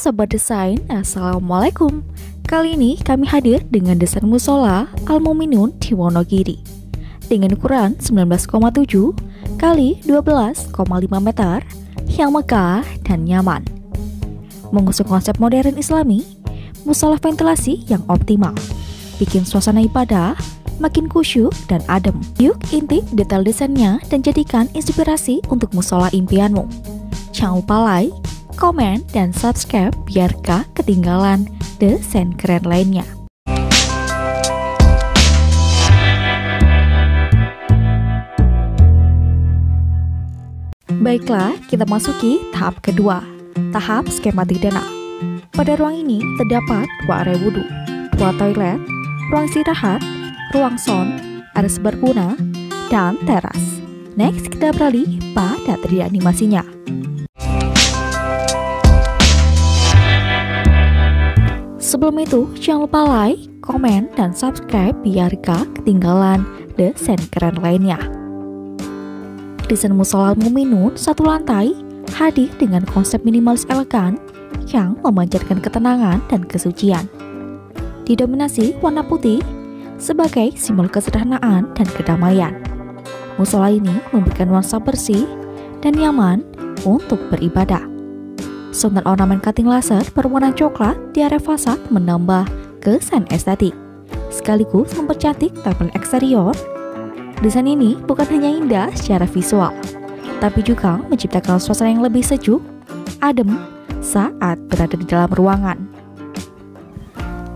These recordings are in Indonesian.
Sobat Desain, Assalamualaikum. Kali ini kami hadir dengan desain musola Al-Muminun di Wonogiri dengan ukuran 19,7 kali 12,5 meter yang megah dan nyaman. Mengusung konsep modern Islami, musola ventilasi yang optimal bikin suasana ibadah makin khusyuk dan adem. Yuk intip detail desainnya dan jadikan inspirasi untuk musola impianmu. Jangan lupa like, komen, dan subscribe biar gak ketinggalan desain keren lainnya. Baiklah, kita masuki tahap kedua, tahap skematik dana. Pada ruang ini terdapat dua area wudhu, dua toilet, ruang istirahat, ruang sound, area serbaguna, dan teras. Next, kita beralih pada 3D animasinya. Sebelum itu, jangan lupa like, komen, dan subscribe biar gak ketinggalan desain keren lainnya. Desain musola Al-Muminun satu lantai hadir dengan konsep minimalis elegan yang memancarkan ketenangan dan kesucian. Didominasi warna putih sebagai simbol kesederhanaan dan kedamaian. Musola ini memberikan nuansa bersih dan nyaman untuk beribadah. Sound dan ornamen cutting laser berwarna coklat di area fasad menambah kesan estetik, sekaligus mempercantik tampilan eksterior. Desain ini bukan hanya indah secara visual, tapi juga menciptakan suasana yang lebih sejuk, adem saat berada di dalam ruangan.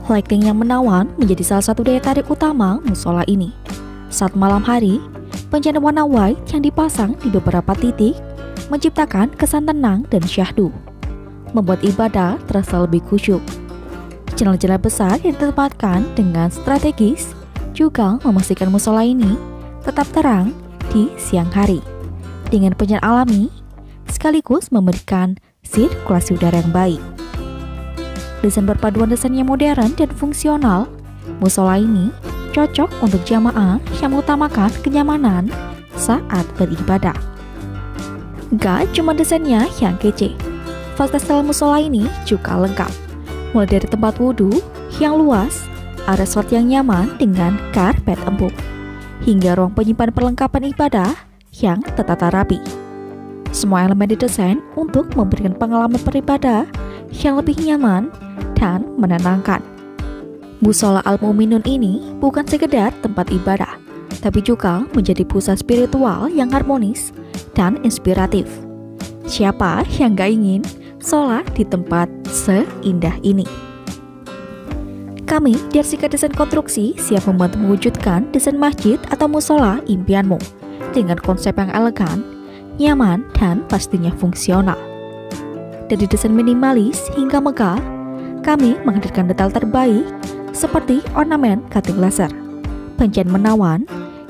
Lighting yang menawan menjadi salah satu daya tarik utama musola ini. Saat malam hari, pencahayaan warna white yang dipasang di beberapa titik menciptakan kesan tenang dan syahdu, membuat ibadah terasa lebih khusyuk. Jendela-jendela besar yang ditempatkan dengan strategis juga memastikan musola ini tetap terang di siang hari dengan pencahayaan alami, sekaligus memberikan sirkulasi udara yang baik. Desain perpaduan desain yang modern dan fungsional, musola ini cocok untuk jamaah yang mengutamakan kenyamanan saat beribadah. Gak cuma desainnya yang kece, fasilitas dalam musola ini juga lengkap, mulai dari tempat wudhu yang luas, area sholat yang nyaman dengan karpet empuk, hingga ruang penyimpan perlengkapan ibadah yang tertata rapi. Semua elemen didesain untuk memberikan pengalaman beribadah yang lebih nyaman dan menenangkan. Musola Al-Muminun ini bukan sekedar tempat ibadah, tapi juga menjadi pusat spiritual yang harmonis dan inspiratif. Siapa yang gak ingin sholat di tempat seindah ini? Kami di Arsika Desain Konstruksi siap membantu mewujudkan desain masjid atau musola impianmu dengan konsep yang elegan, nyaman, dan pastinya fungsional. Dari desain minimalis hingga megah, kami menghadirkan detail terbaik seperti ornamen cutting laser, pencahayaan menawan,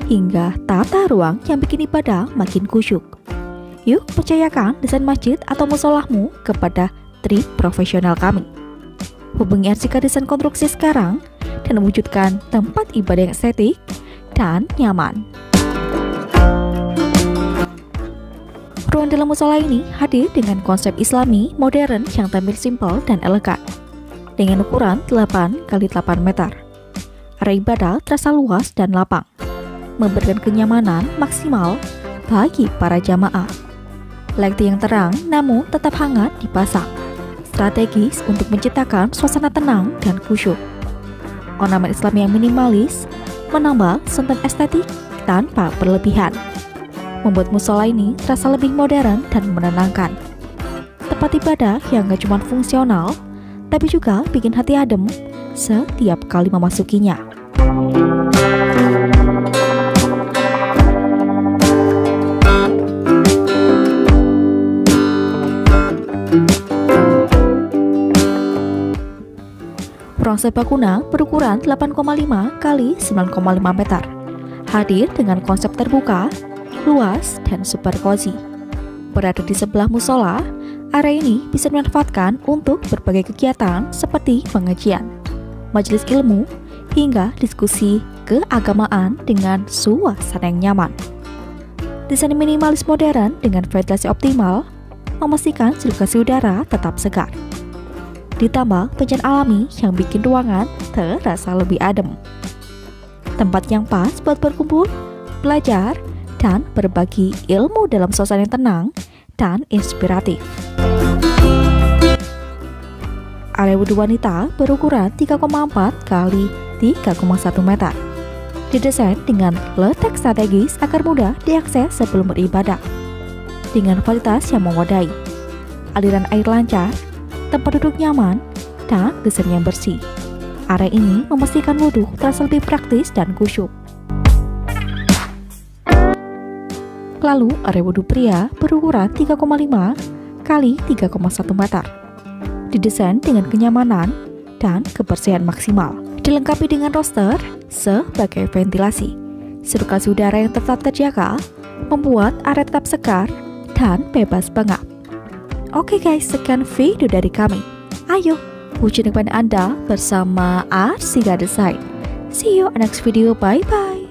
hingga tata ruang yang bikin ibadah makin khusyuk. Yuk percayakan desain masjid atau musolahmu kepada trik profesional kami. Hubungi Arsika Desain Konstruksi sekarang dan mewujudkan tempat ibadah yang estetik dan nyaman. Ruang dalam musola ini hadir dengan konsep Islami modern yang tampil simpel dan elegan dengan ukuran 8 x 8 meter. Area ibadah terasa luas dan lapang, memberikan kenyamanan maksimal bagi para jamaah. Lighting yang terang namun tetap hangat dipasang, strategis untuk menciptakan suasana tenang dan khusyuk. Ornamen Islami yang minimalis menambah sentuhan estetik tanpa berlebihan, membuat musola ini terasa lebih modern dan menenangkan. Tempat ibadah yang gak cuma fungsional, tapi juga bikin hati adem setiap kali memasukinya. Ruang serbaguna berukuran 8,5 x 9,5 meter, hadir dengan konsep terbuka, luas, dan super cozy. Berada di sebelah musola, area ini bisa dimanfaatkan untuk berbagai kegiatan seperti pengajian, majelis ilmu, hingga diskusi keagamaan dengan suasana yang nyaman. Desain minimalis modern dengan ventilasi optimal memastikan sirkulasi udara tetap segar. Ditambah pencan alami yang bikin ruangan terasa lebih adem. Tempat yang pas buat berkumpul, belajar, dan berbagi ilmu dalam suasana yang tenang dan inspiratif. Area wudhu wanita berukuran 3,4 kali 3,1 meter. Didesain dengan letak strategis agar mudah diakses sebelum beribadah. Dengan fasilitas yang memadai, aliran air lancar, tempat duduk nyaman, dan desain yang bersih. Area ini memastikan wudhu terasa lebih praktis dan khusyuk. Lalu, area wudhu pria berukuran 3,5 kali 3,1 meter. Didesain dengan kenyamanan dan kebersihan maksimal. Dilengkapi dengan roster sebagai ventilasi. Sirkulasi udara yang tetap terjaga, membuat area tetap segar dan bebas pengap. Oke guys, sekian video dari kami. Ayo, uji nikmati Anda bersama Arsika Design. See you next video, bye-bye.